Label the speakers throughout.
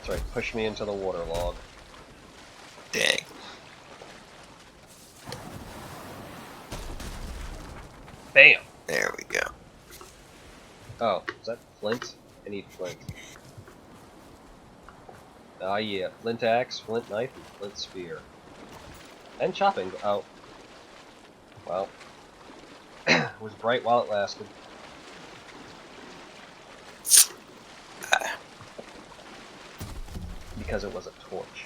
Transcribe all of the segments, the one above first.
Speaker 1: Sorry, push me into the water log.
Speaker 2: Dang.
Speaker 1: Bam!
Speaker 2: There we go.
Speaker 1: Oh, is that flint? I need flint. Ah, yeah. Flint axe, flint knife, and flint spear. And chopping. Oh. Well. It was bright while it lasted. Because it was a torch.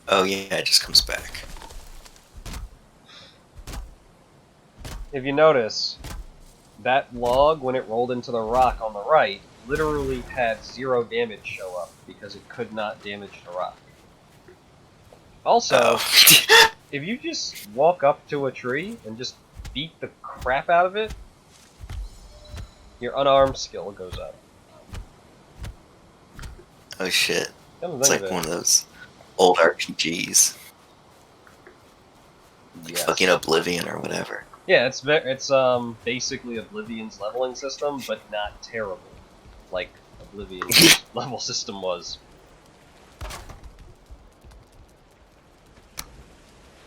Speaker 2: Oh yeah, it just comes back.
Speaker 1: If you notice, that log, when it rolled into the rock on the right, literally had 0 damage show up because it could not damage the rock. Also, if you just walk up to a tree and just beat the crap out of it, your unarmed skill goes up.
Speaker 2: Oh shit.
Speaker 1: Come
Speaker 2: It's
Speaker 1: think
Speaker 2: like
Speaker 1: of it.
Speaker 2: one of those old RPGs. Like
Speaker 1: Yes.
Speaker 2: fucking Oblivion or whatever.
Speaker 1: Yeah, it's basically Oblivion's leveling system, but not terrible, like Oblivion's level system was.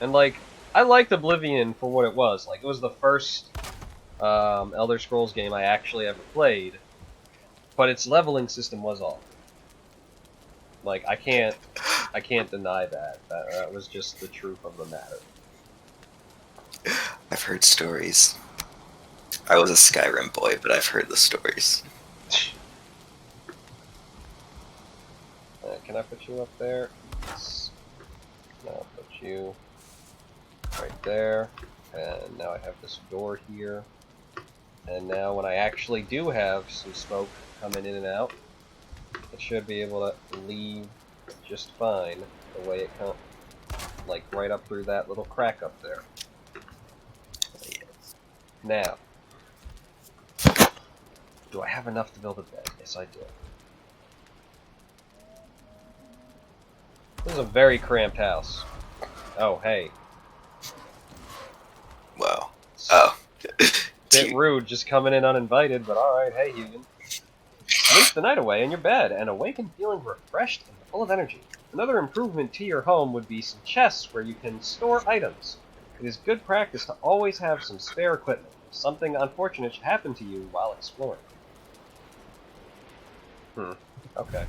Speaker 1: And like, I liked Oblivion for what it was. Like, it was the first Elder Scrolls game I actually ever played, but its leveling system was off. Like, I can't deny that. That was just the truth of the matter.
Speaker 2: I've heard stories. I was a Skyrim boy, but I've heard the stories.
Speaker 1: Can I put you up there? Yes. I'll put you right there. And now I have this door here. And now when I actually do have some smoke coming in and out, it should be able to leave just fine the way it comes, like right up through that little crack up there. Now, do I have enough to build a bed? Yes, I do. This is a very cramped house. Oh, hey.
Speaker 2: Wow. Oh.
Speaker 1: Bit rude just coming in uninvited, but alright, hey human. Sleep the night away in your bed and awaken feeling refreshed and full of energy. Another improvement to your home would be some chests where you can store items. It is good practice to always have some spare equipment if something unfortunate should happen to you while exploring. Okay.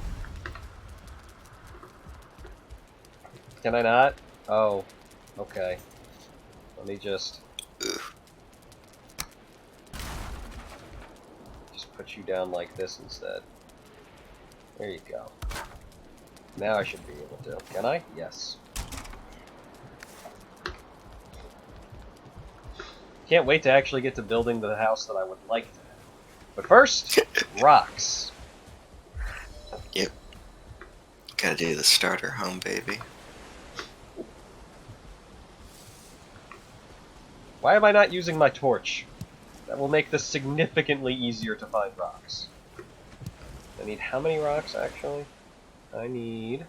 Speaker 1: Can I not? Oh, okay. Let me just put you down like this instead. There you go. Now I should be able to. Can I? Yes. Can't wait to actually get to building the house that I would like to have. But first, rocks.
Speaker 2: Yep. Gotta do the starter home, baby.
Speaker 1: Why am I not using my torch? That will make this significantly easier to find rocks. I need how many rocks, actually? I need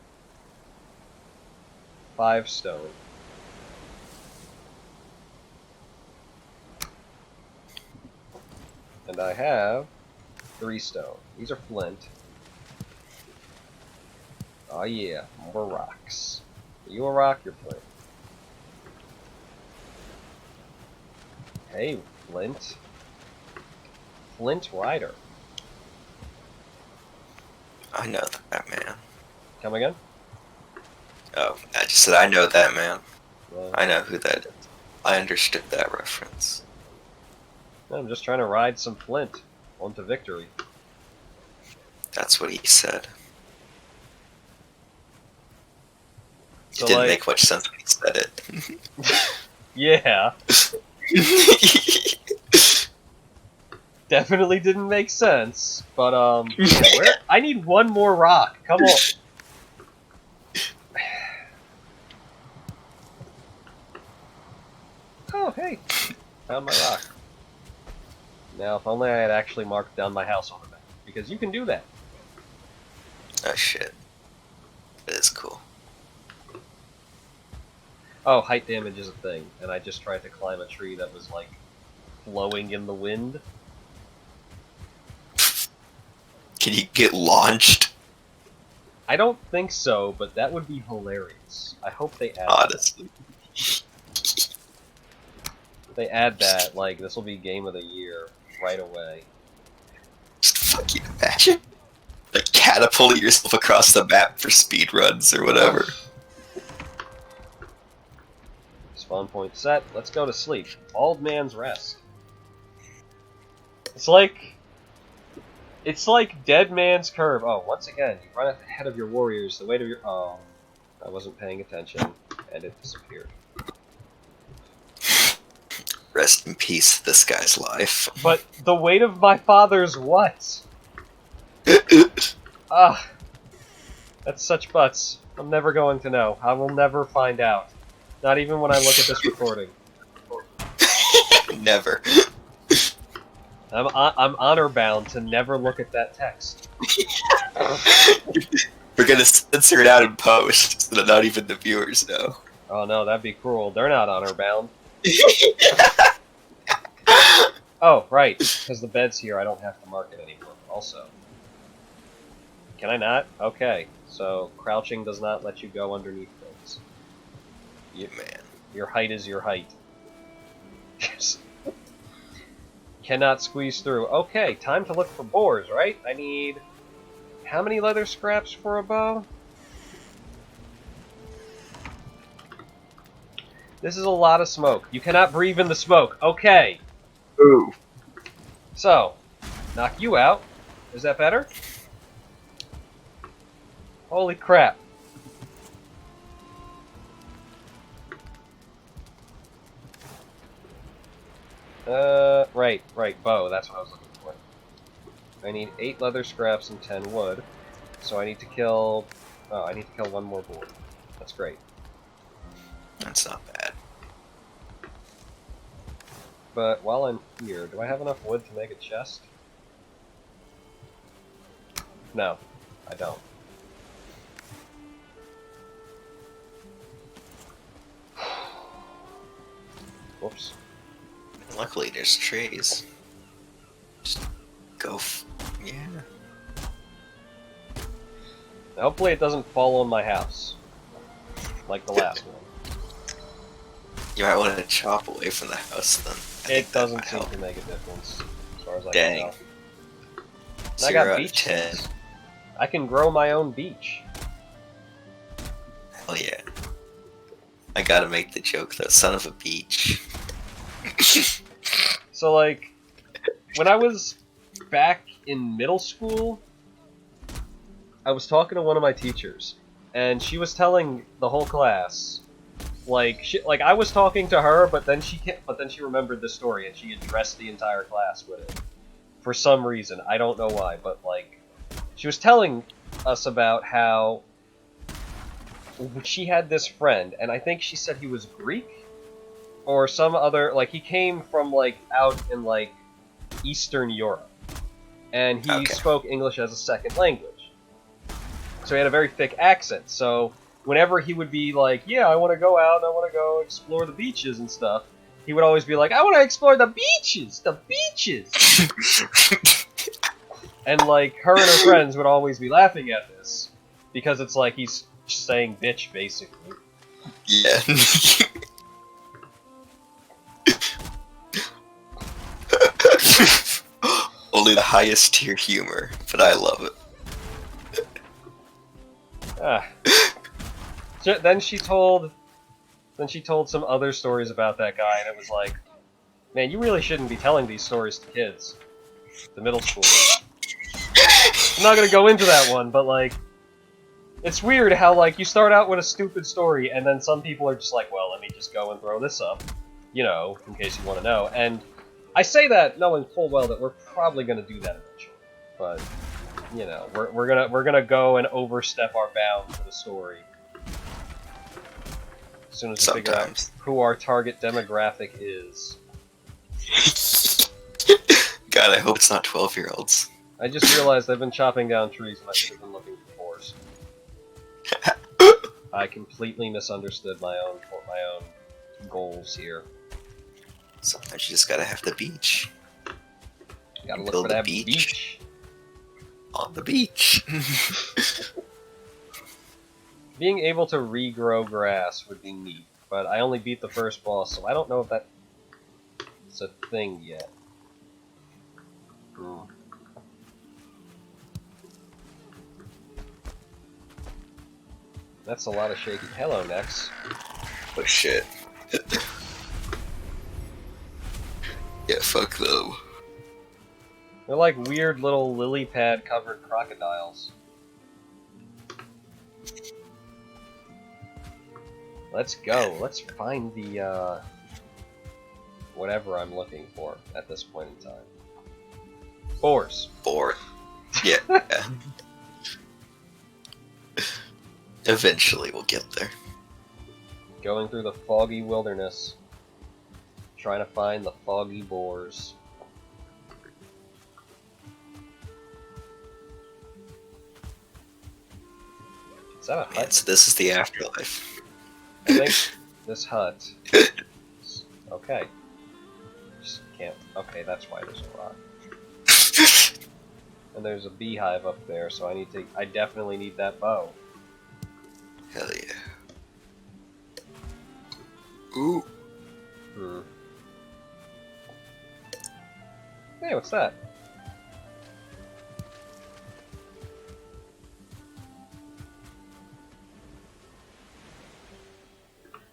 Speaker 1: 5 stone. And I have 3 stone. These are flint. Oh yeah, more rocks. Are you a rock? You're flint. Hey, flint. Flint Rider.
Speaker 2: I know that man.
Speaker 1: Come again?
Speaker 2: Oh, I just said I know that man. I know who that is. I understood that reference.
Speaker 1: I'm just trying to ride some flint onto victory.
Speaker 2: That's what he said.
Speaker 1: So,
Speaker 2: it didn't
Speaker 1: like,
Speaker 2: make much sense when he said it.
Speaker 1: Yeah. Definitely didn't make sense, but where? I need one more rock. Come on. Oh, hey. Found my rock. Now, if only I had actually marked down my house on the map, because you can do that.
Speaker 2: Oh shit. It is cool.
Speaker 1: Oh, height damage is a thing, and I just tried to climb a tree that was like flowing in the wind.
Speaker 2: Can you get launched?
Speaker 1: I don't think so, but that would be hilarious. I hope they add
Speaker 2: Honestly.
Speaker 1: that. If they add that, like, this will be game of the year right away.
Speaker 2: Just fucking imagine. Like, catapulting yourself across the map for speed runs or whatever.
Speaker 1: Spawn point set. Let's go to sleep. Bald man's rest. It's like Dead Man's Curve. Oh, once again, you run ahead of your warriors. The weight of your... Oh, I wasn't paying attention, and it disappeared.
Speaker 2: Rest in peace, this guy's life.
Speaker 1: But the weight of my father's what? Ah, that's such butts. I'm never going to know. I will never find out. Not even when I look at this recording.
Speaker 2: Never.
Speaker 1: I'm honor bound to never look at that text.
Speaker 2: We're gonna censor it out in post so that not even the viewers know.
Speaker 1: Oh no, that'd be cruel. They're not honor bound. Oh, right. Because the bed's here, I don't have to mark it anymore. Also. Can I not? Okay. So, crouching does not let you go underneath things.
Speaker 2: Man.
Speaker 1: Your height is your height. Cannot squeeze through. Okay, time to look for boars, right? I need... How many leather scraps for a bow? This is a lot of smoke. You cannot breathe in the smoke. Okay.
Speaker 2: Ooh.
Speaker 1: So, knock you out. Is that better? Holy crap. Right, bow, that's what I was looking for. I need 8 leather scraps and 10 wood. So I need to kill... Oh, I need to kill one more boar. That's great.
Speaker 2: That's not bad.
Speaker 1: But while I'm here, do I have enough wood to make a chest? No, I don't. Whoops.
Speaker 2: Luckily, there's trees. Just go. Yeah.
Speaker 1: Now, hopefully it doesn't fall on my house. Like the last one.
Speaker 2: You might want to chop away from the house then.
Speaker 1: It doesn't seem to make a difference, as far as I
Speaker 2: Dang.
Speaker 1: can tell. And I
Speaker 2: 0
Speaker 1: got
Speaker 2: out of
Speaker 1: beach
Speaker 2: 10.
Speaker 1: things. I can grow my own beach.
Speaker 2: Hell yeah. I gotta make the joke though, son of a beach.
Speaker 1: So, like, when I was back in middle school, I was talking to one of my teachers, and she was telling the whole class, like, I was talking to her, but then she remembered the story, and she addressed the entire class with it. For some reason, I don't know why, but, like, she was telling us about how she had this friend, and I think she said he was Greek, or some other, like, he came from, like, out in, like, Eastern Europe, and he spoke English as a second language. So he had a very thick accent, so whenever he would be like, yeah, I want to go out, I want to go explore the beaches and stuff, he would always be like, I want to explore the beaches! The beaches! And, like, her and her friends would always be laughing at this, because it's like he's saying bitch, basically.
Speaker 2: Yeah. Only the highest tier humor, but I love it.
Speaker 1: Ah. Then she told some other stories about that guy, and it was like, man, you really shouldn't be telling these stories to kids. The middle schoolers. I'm not gonna go into that one, but, like, it's weird how, like, you start out with a stupid story, and then some people are just like, well, let me just go and throw this up, you know, in case you want to know. And I say that knowing full well that we're probably gonna do that eventually, but, you know, we're gonna go and overstep our bounds for the story as soon as we figure out who our target demographic is.
Speaker 2: God, I hope it's not 12-year-olds.
Speaker 1: I just realized I've been chopping down trees and I should have been looking for boars. I completely misunderstood my own goals here.
Speaker 2: Sometimes you just gotta have the beach.
Speaker 1: You gotta look
Speaker 2: Build
Speaker 1: for
Speaker 2: the
Speaker 1: that
Speaker 2: beach.
Speaker 1: beach.
Speaker 2: On the beach.
Speaker 1: Being able to regrow grass would be neat, but I only beat the first boss, so I don't know if that's a thing yet. Hmm. That's a lot of shaky. Hello, Nex.
Speaker 2: Oh shit. Yeah, fuck them.
Speaker 1: They're like weird little lily pad covered crocodiles. Let's go. Let's find the, whatever I'm looking for at this point in time. Boars.
Speaker 2: Bored. Yeah. Eventually we'll get there.
Speaker 1: Going through the foggy wilderness. Trying to find the foggy boars. Is that a hut?
Speaker 2: Man, so this is the afterlife.
Speaker 1: I think this hut. Okay. Just can't. Okay, that's why there's a rock. And there's a beehive up there, so I need to. I definitely need that bow.
Speaker 2: Hell yeah. Ooh.
Speaker 1: Hmm. Hey, what's that?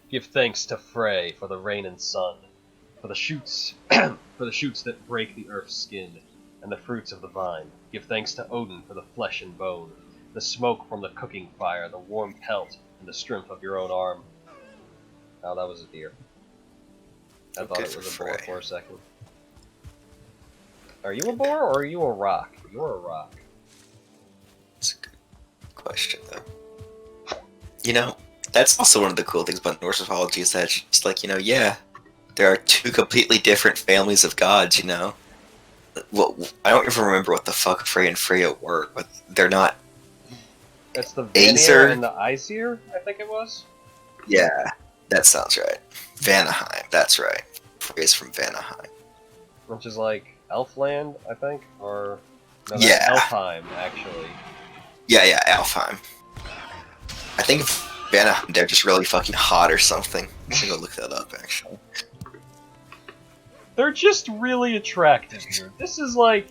Speaker 1: Give thanks to Frey for the rain and sun, for the shoots, for the shoots that break the earth's skin, and the fruits of the vine. Give thanks to Odin for the flesh and bone, the smoke from the cooking fire, the warm pelt, and the strength of your own arm. Oh, that was a deer. I thought it was a boar for a second. Are you a boar or are you a rock? You're a rock.
Speaker 2: That's a good question, though. You know, that's also one of the cool things about Norse mythology is that it's like, you know, yeah, there are two completely different families of gods, you know? Well, I don't even remember what the fuck Frey and Freya were, but they're not.
Speaker 1: That's the Vanir and the Aesir, I think it was?
Speaker 2: Yeah, that sounds right. Valheim, that's right. Freya's from Valheim.
Speaker 1: Which is like Elfland, I think? Or... No, that's
Speaker 2: Yeah.
Speaker 1: Elfheim, actually.
Speaker 2: Yeah, Alfheim. I think Valheim, they're just really fucking hot or something. I'm gonna go look that up, actually.
Speaker 1: They're just really attractive here. This is like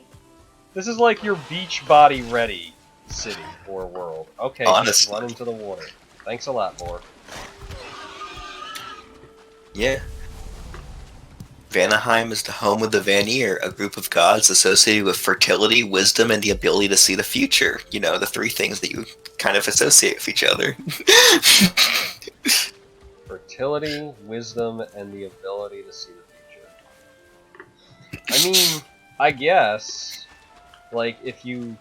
Speaker 1: your beach body ready city or world. Okay, just run into the water. Thanks a lot, Boar.
Speaker 2: Yeah. Valheim is the home of the Vanir, a group of gods associated with fertility, wisdom, and the ability to see the future. You know, the three things that you kind of associate with each other.
Speaker 1: Fertility, wisdom, and the ability to see the future. I mean, I guess, like, if you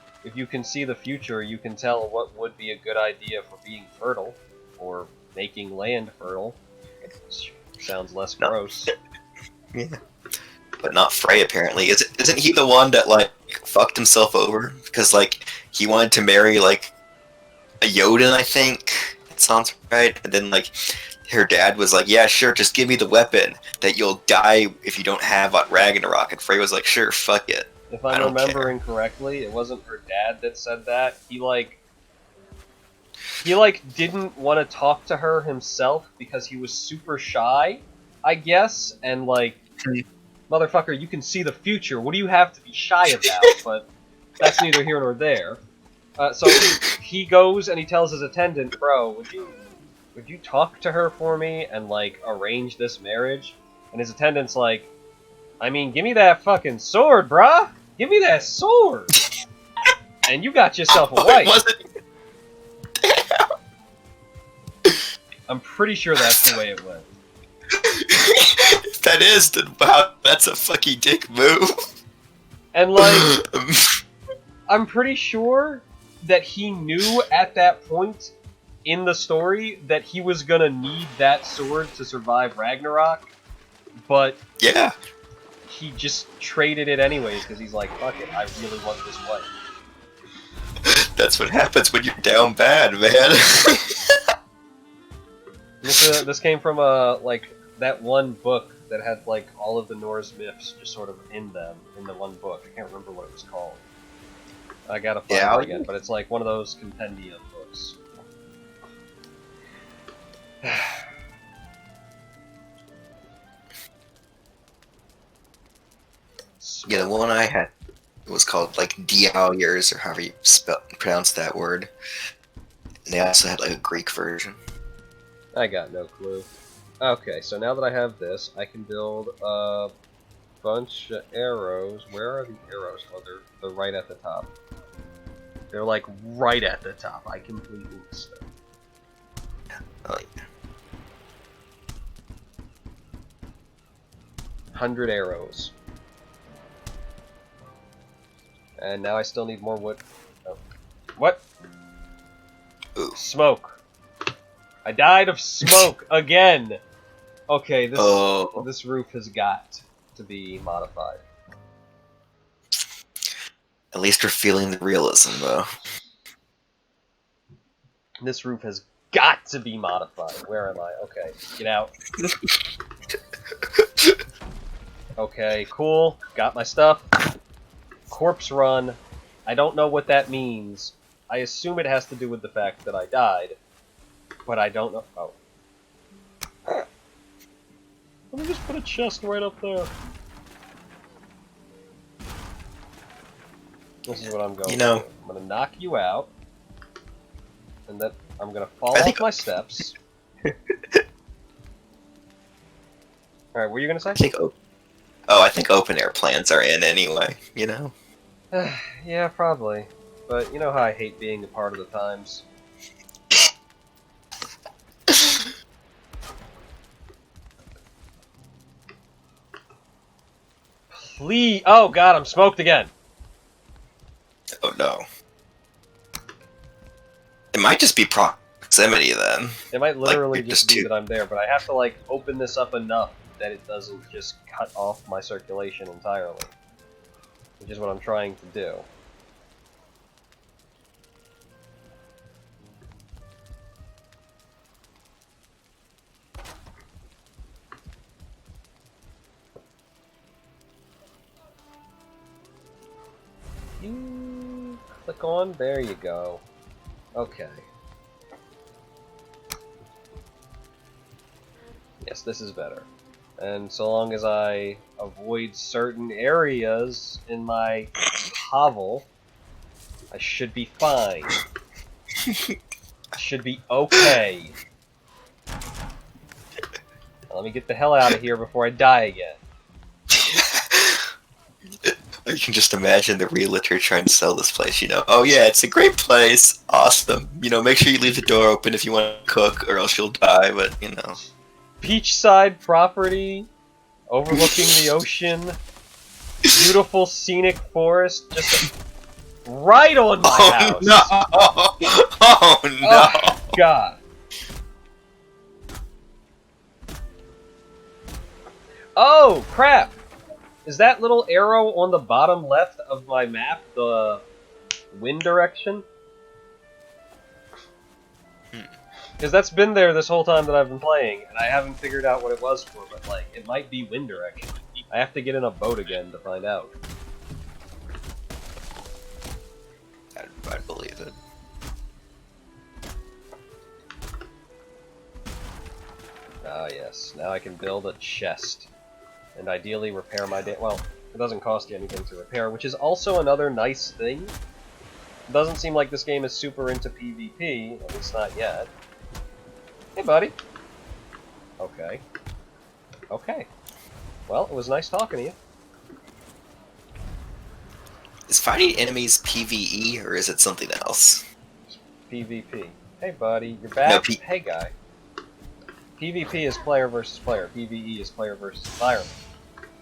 Speaker 1: can see the future, you can tell what would be a good idea for being fertile, or making land fertile. It sounds less gross.
Speaker 2: Yeah. But not Frey, apparently. Isn't he the one that, like, fucked himself over? Because, like, he wanted to marry, like, a Jotun, I think. That sounds right. And then, like, her dad was like, yeah, sure, just give me the weapon that you'll die if you don't have at Ragnarok. And Frey was like, sure, fuck it.
Speaker 1: If I'm remembering correctly, it wasn't her dad that said that. He didn't want to talk to her himself because he was super shy, I guess, and like, motherfucker, you can see the future. What do you have to be shy about? But that's neither here nor there. So he goes and he tells his attendant, bro, would you talk to her for me and like arrange this marriage? And his attendant's like, I mean, give me that fucking sword, bruh. Give me that sword. And you got yourself a wife. I'm pretty sure that's the way it went.
Speaker 2: If that is, then wow, that's a fucking dick move.
Speaker 1: And like, I'm pretty sure that he knew at that point in the story that he was gonna need that sword to survive Ragnarok, but
Speaker 2: yeah,
Speaker 1: he just traded it anyways because he's like, fuck it, I really want this wife.
Speaker 2: That's what happens when you're down bad, man.
Speaker 1: This came from a like that one book that had like all of the Norse myths just sort of in them in the one book. I can't remember what it was called. I gotta find
Speaker 2: Yeah,
Speaker 1: it again, but it's like one of those compendium books.
Speaker 2: yeah, the one I had was called like Dialyers, or however you pronounce that word. And they also had like a Greek version.
Speaker 1: I got no clue. Okay, so now that I have this, I can build a bunch of arrows. Where are the arrows? Oh, they're right at the top. They're like right at the top. I completely missed them.
Speaker 2: Like,
Speaker 1: 100 arrows. And now I still need more wood. Oh. What?
Speaker 2: ooh.
Speaker 1: Smoke. I died of smoke again. Okay,
Speaker 2: Oh.
Speaker 1: this roof has got to be modified.
Speaker 2: At least we're feeling the realism, though.
Speaker 1: This roof has got to be modified. Where am I? Okay, get out. Okay, cool. Got my stuff. Corpse run. I don't know what that means. I assume it has to do with the fact that I died. But I don't know. Oh. Let me just put a chest right up there. This is what I'm going
Speaker 2: You know,
Speaker 1: to do. I'm going to knock you out. And then I'm going to fall
Speaker 2: I
Speaker 1: off
Speaker 2: think-
Speaker 1: my steps. Alright, what were you going to say?
Speaker 2: I think open air plans are in anyway. You know.
Speaker 1: Yeah, probably. But you know how I hate being a part of the times. Please! Oh god, I'm smoked again!
Speaker 2: Oh no. It might just be proximity then.
Speaker 1: It might literally
Speaker 2: Like,
Speaker 1: just
Speaker 2: just
Speaker 1: be
Speaker 2: too-
Speaker 1: that I'm there, but I have to like open this up enough that it doesn't just cut off my circulation entirely. Which is what I'm trying to do. You click on, there you go. Okay. Yes, this is better. And so long as I avoid certain areas in my hovel, I should be fine. I should be okay. Now, let me get the hell out of here before I die again.
Speaker 2: You can just imagine the realtor trying to sell this place, you know. Oh yeah, it's a great place. Awesome. You know, make sure you leave the door open if you want to cook or else you'll die, but you know.
Speaker 1: Beachside property, overlooking the ocean, beautiful scenic forest, just right on my house.
Speaker 2: No! Oh no!
Speaker 1: Oh, God. Oh, crap! Is that little arrow on the bottom left of my map the wind direction? Because that's been there this whole time that I've been playing, and I haven't figured out what it was for, but, like, it might be wind direction. I have to get in a boat again to find out.
Speaker 2: I believe it.
Speaker 1: Ah, yes. Now I can build a chest. And ideally repair my well, it doesn't cost you anything to repair, which is also another nice thing. It doesn't seem like this game is super into PvP, at least not yet. Hey, buddy. Okay. Okay. Well, it was nice talking to you.
Speaker 2: Is fighting enemies PvE or is it something else?
Speaker 1: PvP. Hey, buddy. You're back?
Speaker 2: No,
Speaker 1: Hey, guy. PvP is player versus player. PvE is player versus environment.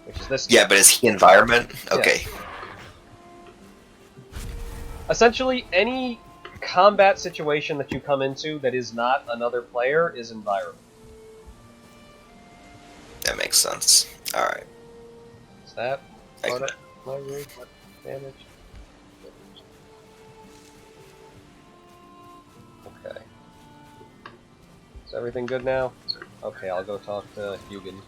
Speaker 1: Which is this game.
Speaker 2: Yeah, but is he environment? Okay.
Speaker 1: Essentially, any combat situation that you come into that is not another player is environment.
Speaker 2: That makes sense. Alright.
Speaker 1: Is that
Speaker 2: I
Speaker 1: part
Speaker 2: can-
Speaker 1: of my roof damage? Okay. Is everything good now? Okay, I'll go talk to Hugin.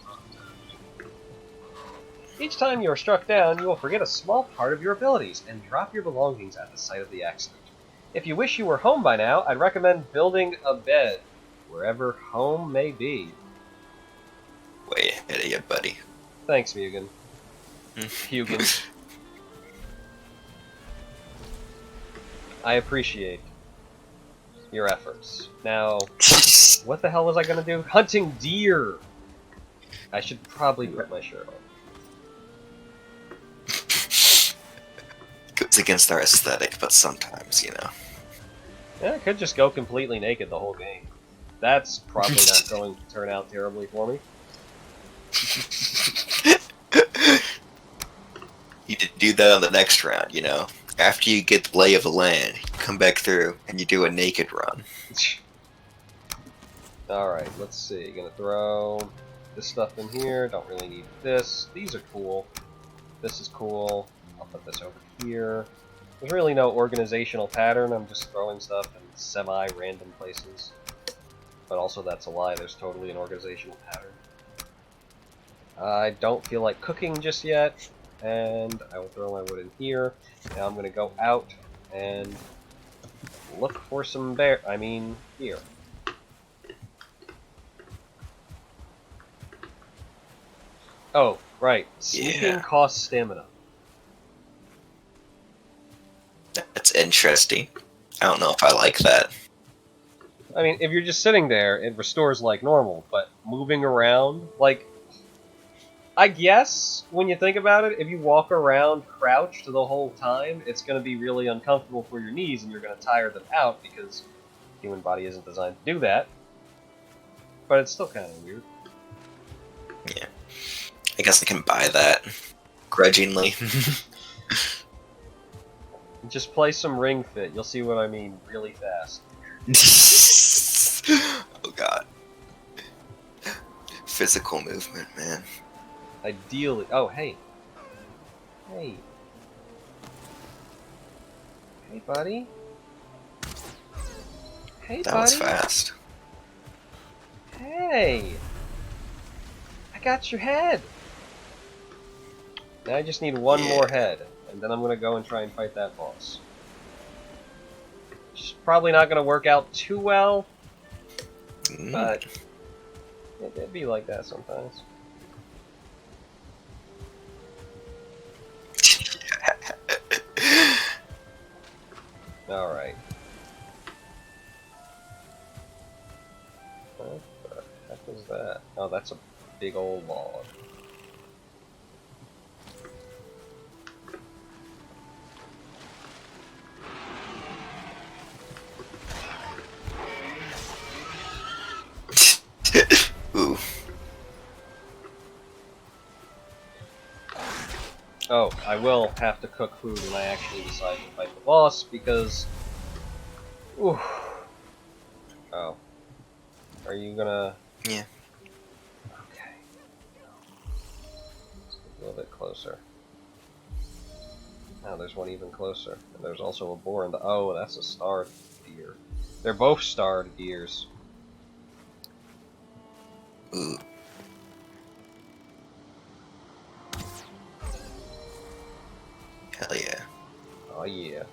Speaker 1: Each time you are struck down, you will forget a small part of your abilities and drop your belongings at the site of the accident. If you wish you were home by now, I'd recommend building a bed, wherever home may be.
Speaker 2: Way ahead of you, buddy.
Speaker 1: Thanks, Mugen. Hugin. I appreciate your efforts. Now, what the hell was I gonna do? Hunting deer! I should probably put my shirt on.
Speaker 2: Goes against our aesthetic, but sometimes, you know.
Speaker 1: Yeah, I could just go completely naked the whole game. That's probably not going to turn out terribly for me.
Speaker 2: You need to do that on the next round, you know. After you get the lay of the land, you come back through and you do a naked run.
Speaker 1: Alright, let's see. Gonna throw this stuff in here. Don't really need this. These are cool. This is cool. I'll put this over here. There's really no organizational pattern. I'm just throwing stuff in semi-random places. But also that's a lie. There's totally an organizational pattern. I don't feel like cooking just yet. And I will throw my wood in here. Now I'm gonna go out and look for some here. Oh, right. Sneaking
Speaker 2: Yeah.
Speaker 1: costs stamina.
Speaker 2: That's interesting. I don't know if I like that.
Speaker 1: I mean, if you're just sitting there, it restores like normal, but moving around, like, I guess, when you think about it, if you walk around crouched the whole time, it's going to be really uncomfortable for your knees, and you're going to tire them out, because the human body isn't designed to do that. But it's still kind of weird.
Speaker 2: Yeah. I guess I can buy that. Grudgingly.
Speaker 1: Just play some Ring Fit, you'll see what I mean really fast.
Speaker 2: Oh god. Physical movement, man.
Speaker 1: Ideally... Oh, hey. Hey. Hey, buddy. Hey,
Speaker 2: That
Speaker 1: buddy.
Speaker 2: was fast.
Speaker 1: Hey! I got your head! Now I just need one more head, and then I'm gonna go and try and fight that boss. Which is probably not gonna work out too well, but it'd be like that sometimes. Alright. What the heck is that? Oh, that's a big old log.
Speaker 2: Ooh.
Speaker 1: Oh, I will have to cook food when I actually decide to fight the boss, because... Ooh. Oh. Are you gonna...
Speaker 2: Yeah.
Speaker 1: Okay. Let's get a little bit closer. Now there's one even closer. And there's also a boar in the... Oh, that's a starred deer. They're both starred deers.
Speaker 2: Ooh. Hell yeah.
Speaker 1: Oh yeah.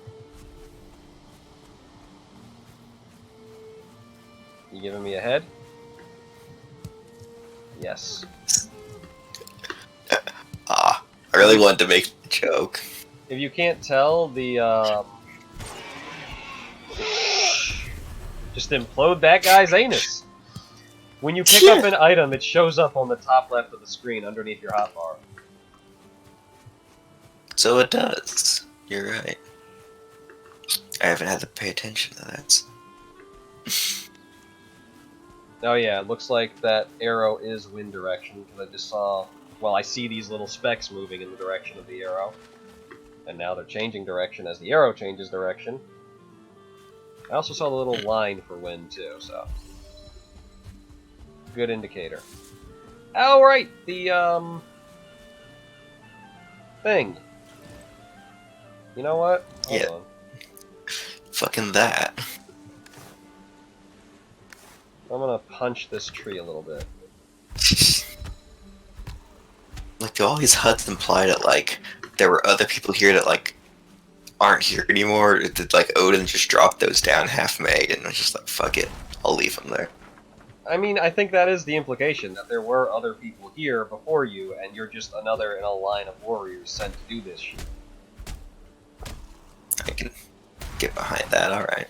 Speaker 1: You giving me a head? Yes.
Speaker 2: I really wanted to make the joke.
Speaker 1: If you can't tell, the just implode that guy's anus. When you pick up an item, it shows up on the top left of the screen underneath your hotbar.
Speaker 2: So it does. You're right. I haven't had to pay attention to that.
Speaker 1: Oh yeah, it looks like that arrow is wind direction, because I just saw... Well, I see these little specks moving in the direction of the arrow. And now they're changing direction as the arrow changes direction. I also saw the little line for wind, too, so... Good indicator. Oh, right! The, thing. You know what? Hold on.
Speaker 2: Fucking that.
Speaker 1: I'm gonna punch this tree a little bit.
Speaker 2: Like, do all these huts imply that, like, there were other people here that, like, aren't here anymore? Or did, like, Odin just drop those down half-made and was just like, fuck it, I'll leave them there?
Speaker 1: I mean, I think that is the implication, that there were other people here before you, and you're just another in a line of warriors sent to do this shit.
Speaker 2: I can get behind that, alright.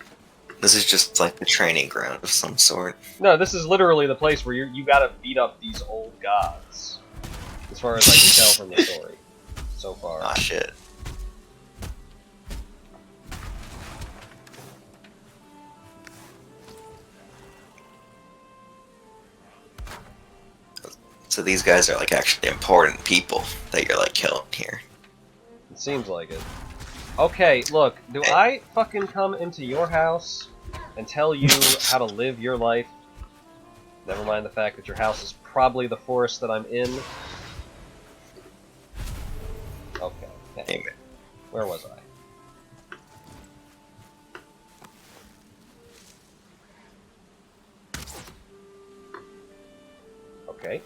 Speaker 2: This is just, like, the training ground of some sort.
Speaker 1: No, this is literally the place where you gotta beat up these old gods. As far as I can tell from the story. So far.
Speaker 2: Ah, shit. So these guys are, like, actually important people that you're, like, killing here.
Speaker 1: It seems like it. Okay, look, do I fucking come into your house and tell you how to live your life? Never mind the fact that your house is probably the forest that I'm in. Okay.
Speaker 2: Amen.
Speaker 1: Where was I? Okay.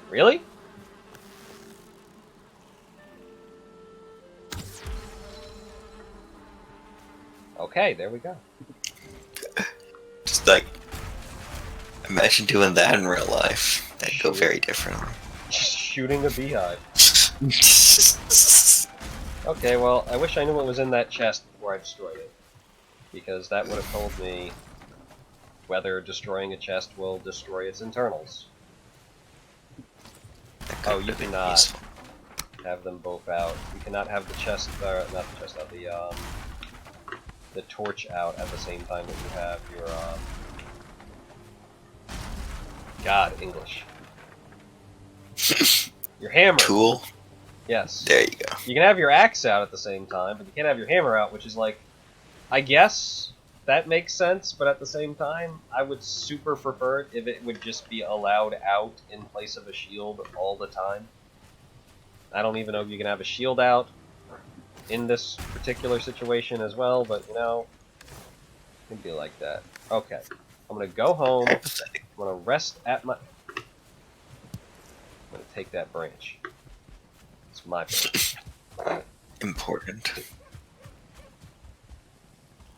Speaker 1: Really? Okay, there we go.
Speaker 2: Just, like, imagine doing that in real life. That'd go very differently.
Speaker 1: Just shooting a beehive. Okay, well, I wish I knew what was in that chest before I destroyed it. Because that would have told me whether destroying a chest will destroy its internals. Oh, you cannot have them both out. You cannot have the chest, not the chest out, the torch out at the same time that you have your, God, English. Your hammer.
Speaker 2: Cool.
Speaker 1: Yes.
Speaker 2: There you go.
Speaker 1: You can have your axe out at the same time, but you can't have your hammer out, which is like, I guess that makes sense, but at the same time, I would super prefer it if it would just be allowed out in place of a shield all the time. I don't even know if you can have a shield out in this particular situation as well, but you know, it can be like that. Okay, I'm gonna go home. I'm gonna rest at my... I'm gonna take that branch. It's my branch.
Speaker 2: Important.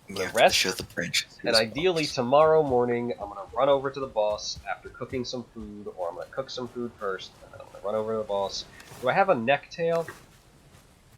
Speaker 2: You have to
Speaker 1: rest,
Speaker 2: show the branches.
Speaker 1: and ideally tomorrow morning, I'm gonna run over to the boss after cooking some food, or I'm gonna cook some food first, and then I'm gonna run over to the boss. Do I have a neck tail?